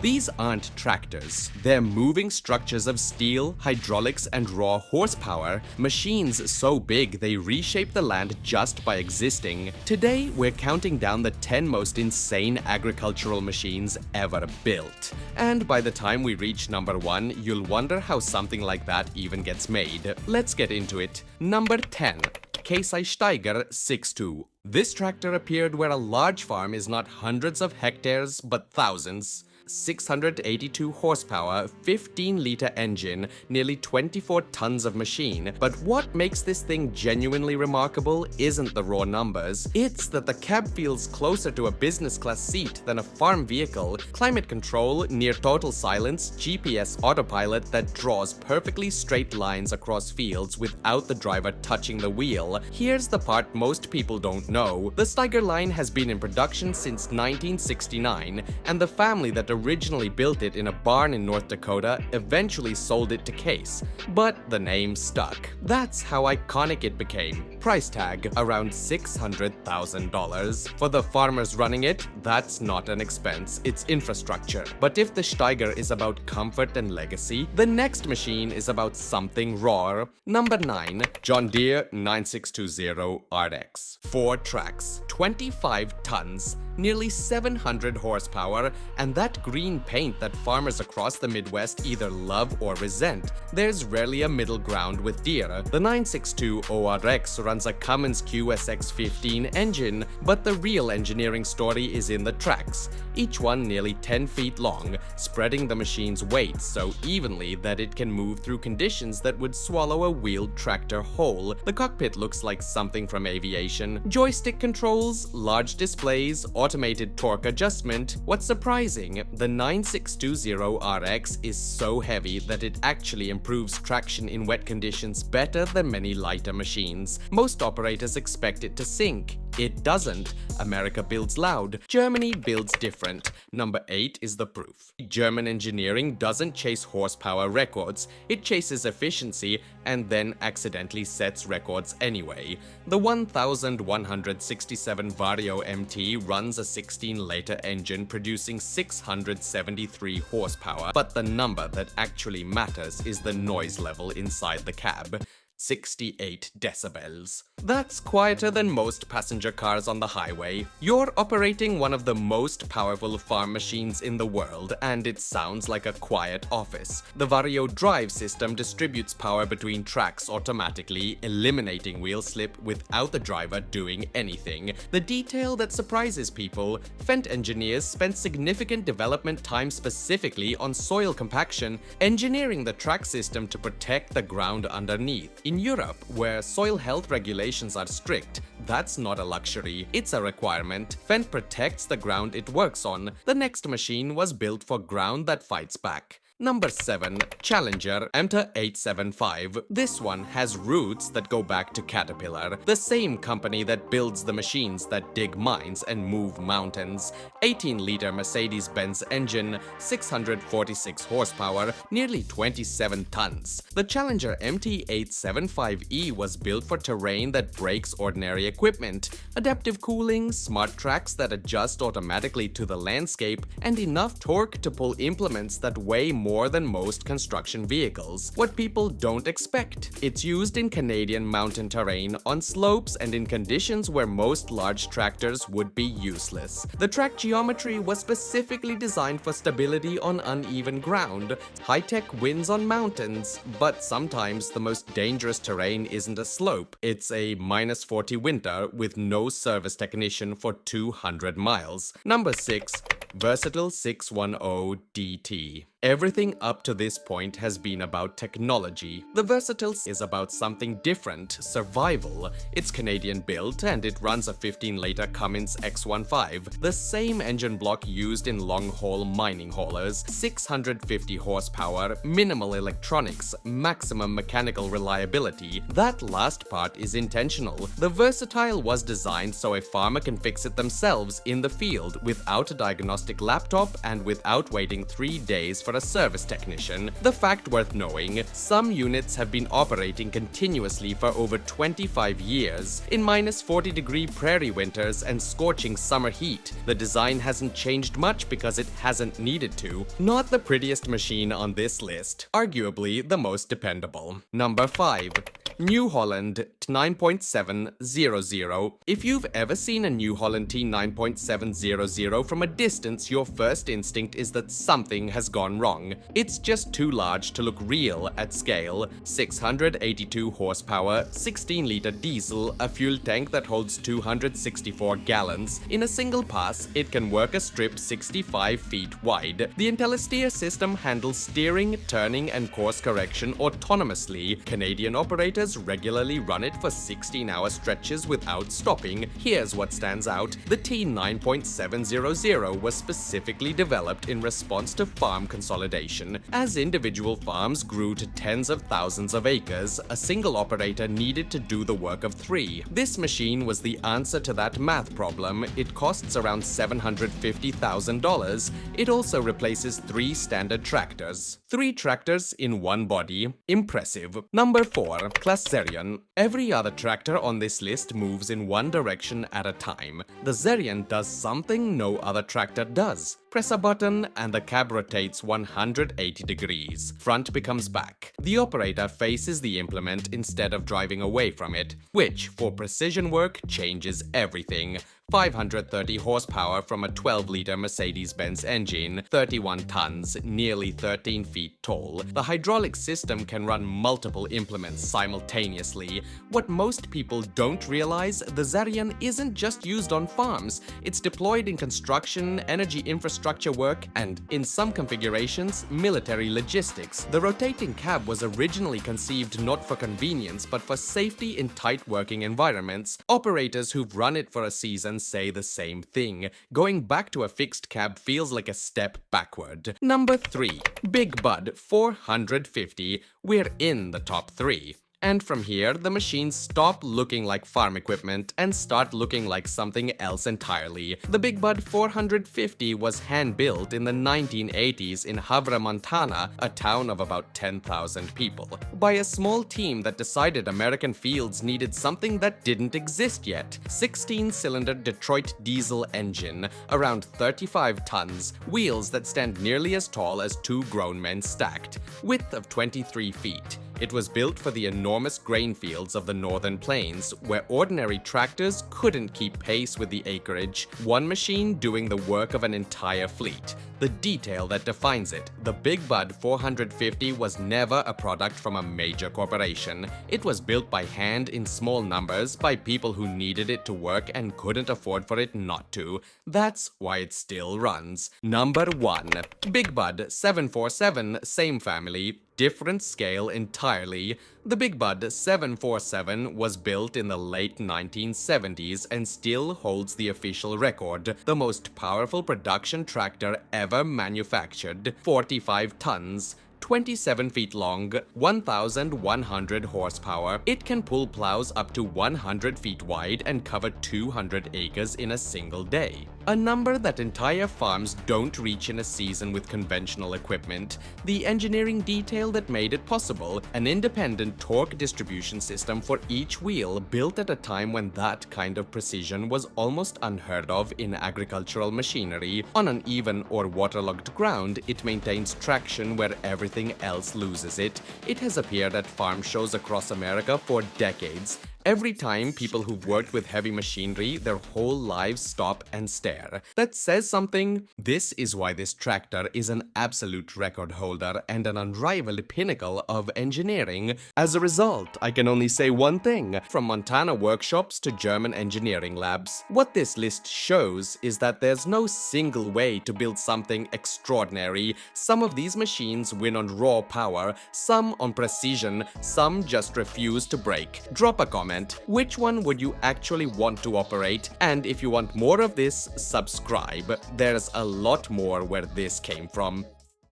These aren't tractors. They're moving structures of steel, hydraulics, and raw horsepower, machines so big they reshape the land just by existing. Today, we're counting down the 10 most insane agricultural machines ever built. And by the time we reach number 1, you'll wonder how something like that even gets made. Let's get into it. Number 10. Casey Steiger 6.2. This tractor appeared where a large farm is not hundreds of hectares, but thousands. 682 horsepower, 15-liter engine, nearly 24 tons of machine. But what makes this thing genuinely remarkable isn't the raw numbers. It's that the cab feels closer to a business class seat than a farm vehicle. Climate control, near total silence, GPS autopilot that draws perfectly straight lines across fields without the driver touching the wheel. Here's the part most people don't know. The Steiger line has been in production since 1969, and the family that originally built it in a barn in North Dakota eventually sold it to Case, but the name stuck. That's how iconic it became. Price tag around $600,000. For the farmers running it, that's not an expense, it's infrastructure. But if the Steiger is about comfort and legacy, the next machine is about something raw. Number 9. John Deere 9620 RX. 4 tracks, 25 tons, nearly 700 horsepower, and that green paint that farmers across the Midwest either love or resent. There's rarely a middle ground with Deere. The 962 ORX runs a Cummins QSX-15 engine, but the real engineering story is in the tracks, each one nearly 10 feet long, spreading the machine's weight so evenly that it can move through conditions that would swallow a wheeled tractor whole. The cockpit looks like something from aviation. Joystick controls, large displays, automated torque adjustment. What's surprising, the 9620 RX is so heavy that it actually improves traction in wet conditions better than many lighter machines. Most operators expect it to sink. It doesn't. America builds loud. Germany builds different. Number 8 is the proof. German engineering doesn't chase horsepower records, it chases efficiency and then accidentally sets records anyway. The 1167 Vario MT runs a 16-liter engine producing 673 horsepower, but the number that actually matters is the noise level inside the cab. 68 decibels. That's quieter than most passenger cars on the highway. You're operating one of the most powerful farm machines in the world, and it sounds like a quiet office. The Vario drive system distributes power between tracks automatically, eliminating wheel slip without the driver doing anything. The detail that surprises people: Fendt engineers spent significant development time specifically on soil compaction, engineering the track system to protect the ground underneath. In Europe, where soil health regulations are strict, that's not a luxury, it's a requirement. Fendt protects the ground it works on. The next machine was built for ground that fights back. Number 7. Challenger MT 875. This one has roots that go back to Caterpillar, the same company that builds the machines that dig mines and move mountains. 18-liter Mercedes-Benz engine, 646 horsepower, nearly 27 tons. The Challenger MT 875E was built for terrain that breaks ordinary equipment. Adaptive cooling, smart tracks that adjust automatically to the landscape, and enough torque to pull implements that weigh more than most construction vehicles. What people don't expect: it's used in Canadian mountain terrain, on slopes, and in conditions where most large tractors would be useless. The track geometry was specifically designed for stability on uneven ground. High-tech wins on mountains, but sometimes the most dangerous terrain isn't a slope, it's a -40 winter with no service technician for 200 miles. Number 6. Versatile 610 DT. Everything up to this point has been about technology. The Versatile is about something different: survival. It's Canadian built and it runs a 15-liter Cummins X15, the same engine block used in long-haul mining haulers. 650 horsepower, minimal electronics, maximum mechanical reliability. That last part is intentional. The Versatile was designed so a farmer can fix it themselves in the field without a diagnostic diagnostic laptop and without waiting 3 days for a service technician. The fact worth knowing, some units have been operating continuously for over 25 years in minus 40-degree prairie winters and scorching summer heat. The design hasn't changed much because it hasn't needed to. Not the prettiest machine on this list, arguably the most dependable. Number 5. New Holland T9.700. If you've ever seen a New Holland T9.700 from a distance, your first instinct is that something has gone wrong. It's just too large to look real at scale. 682 horsepower, 16-liter diesel, a fuel tank that holds 264 gallons. In a single pass, it can work a strip 65 feet wide. The IntelliSteer system handles steering, turning, and course correction autonomously. Canadian operators regularly run it for 16-hour stretches without stopping. Here's what stands out. The T9.700 was specifically developed in response to farm consolidation. As individual farms grew to tens of thousands of acres, a single operator needed to do the work of 3. This machine was the answer to that math problem. It costs around $750,000. It also replaces 3 standard tractors. 3 tractors in one body. Impressive. Number 4. Class Zerion. Every other tractor on this list moves in one direction at a time. The Zerion does something no other tractor does. Press a button and the cab rotates 180 degrees. Front becomes back. The operator faces the implement instead of driving away from it, which, for precision work, changes everything. 530 horsepower from a 12-liter Mercedes-Benz engine, 31 tons, nearly 13 feet tall. The hydraulic system can run multiple implements simultaneously. What most people don't realize, the Zerion isn't just used on farms. It's deployed in construction, energy infrastructure work, and, in some configurations, military logistics. The rotating cab was originally conceived not for convenience, but for safety in tight working environments. Operators who've run it for a season say the same thing. Going back to a fixed cab feels like a step backward. Number 3. Big Bud 450. We're in the top 3. And from here, the machines stop looking like farm equipment and start looking like something else entirely. The Big Bud 450 was hand-built in the 1980s in Havre, Montana, a town of about 10,000 people, by a small team that decided American fields needed something that didn't exist yet. 16-cylinder Detroit diesel engine, around 35 tons, wheels that stand nearly as tall as 2 grown men stacked, width of 23 feet. It was built for the enormous grain fields of the northern plains, where ordinary tractors couldn't keep pace with the acreage, one machine doing the work of an entire fleet. The detail that defines it, the Big Bud 450 was never a product from a major corporation. It was built by hand in small numbers by people who needed it to work and couldn't afford for it not to. That's why it still runs. Number 1. Big Bud 747, same family, different scale entirely. The Big Bud 747 was built in the late 1970s and still holds the official record, the most powerful production tractor ever manufactured, 45 tons. 27 feet long, 1,100 horsepower. It can pull plows up to 100 feet wide and cover 200 acres in a single day. A number that entire farms don't reach in a season with conventional equipment. The engineering detail that made it possible, an independent torque distribution system for each wheel built at a time when that kind of precision was almost unheard of in agricultural machinery. On uneven or waterlogged ground, it maintains traction where everything else loses it. It has appeared at farm shows across America for decades. Every time people who've worked with heavy machinery, their whole lives stop and stare. That says something. This is why this tractor is an absolute record holder and an unrivaled pinnacle of engineering. As a result, I can only say one thing, from Montana workshops to German engineering labs. What this list shows is that there's no single way to build something extraordinary. Some of these machines win on raw power, some on precision, some just refuse to break. Drop a comment. Which one would you actually want to operate? And if you want more of this, subscribe. There's a lot more where this came from.